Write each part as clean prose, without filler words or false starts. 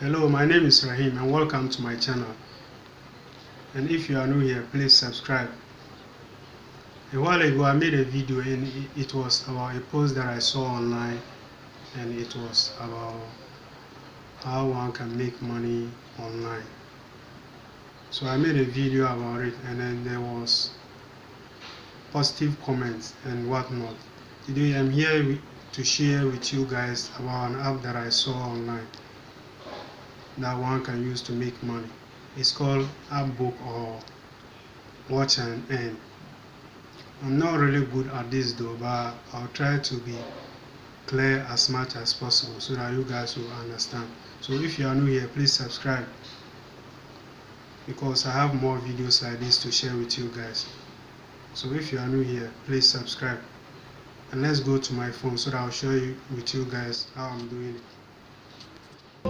Hello, my name is Rahim and welcome to my channel. And if you are new here, please subscribe. A while ago I made a video and it was about a post that I saw online, and it was about how one can make money online. So I made a video about it, and then there was positive comments and whatnot. Today I'm here to share with you guys about an app that I saw online that one can use to make money. It's called Appbook or Watch and Earn. I'm not really good at this though, but I'll try to be clear as much as possible so that you guys will understand. So if you are new here, please subscribe, because I have more videos like this to share with you guys. So if you are new here, please subscribe, and let's go to my phone so that I'll show you guys how I'm doing it.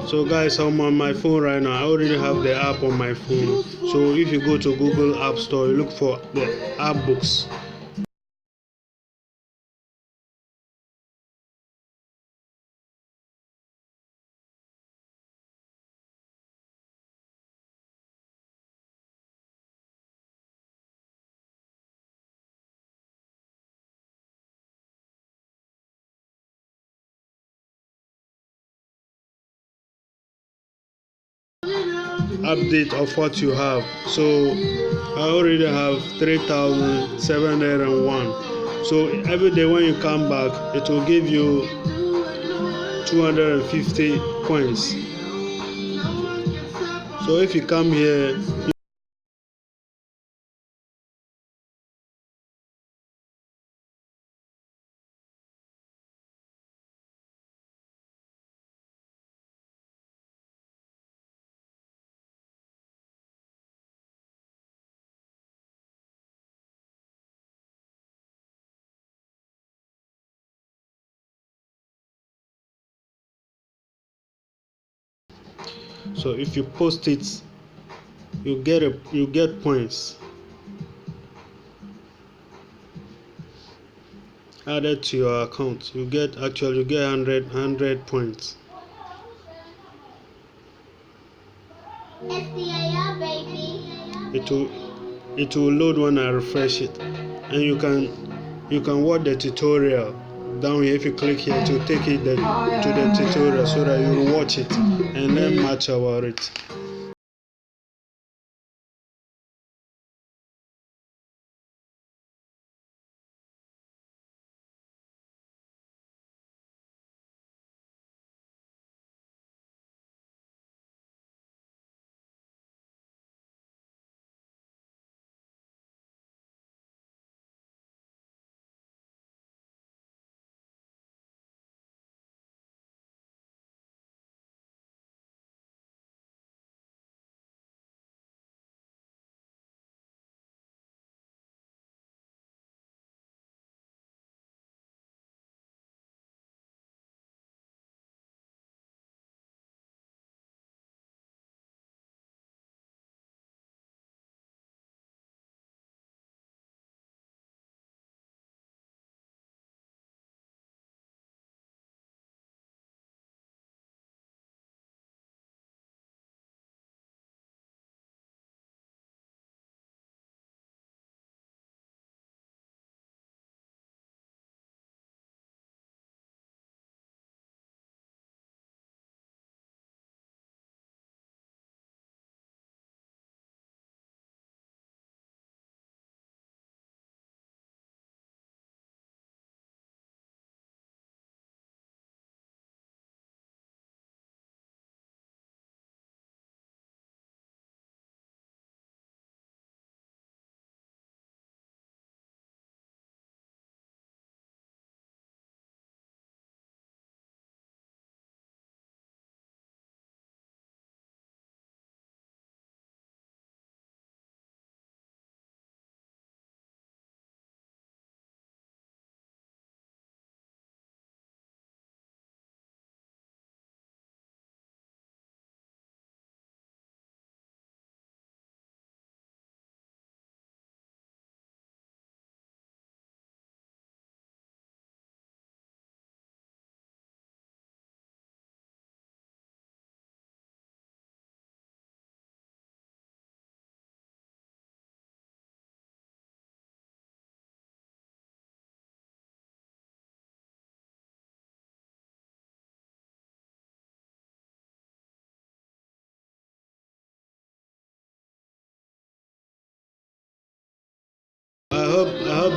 So guys, I'm on my phone right now. I already have the app on my phone. So if you go to Google App Store, you look for the app books. Update of what you have. So I already have 3,701. So every day when you come back, it will give you 250 coins. So if you come here, so if you post it, you get points added to your account. You get 100 points. It will load when I refresh it, and you can watch the tutorial down here. If you click here, to take it to the tutorial so that you will watch it and learn much about it.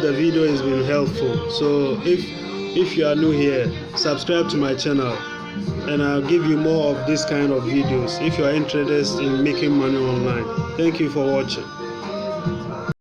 the video has been helpful. So if you are new here, subscribe to my channel, and I'll give you more of this kind of videos if you are interested in making money online. Thank you for watching.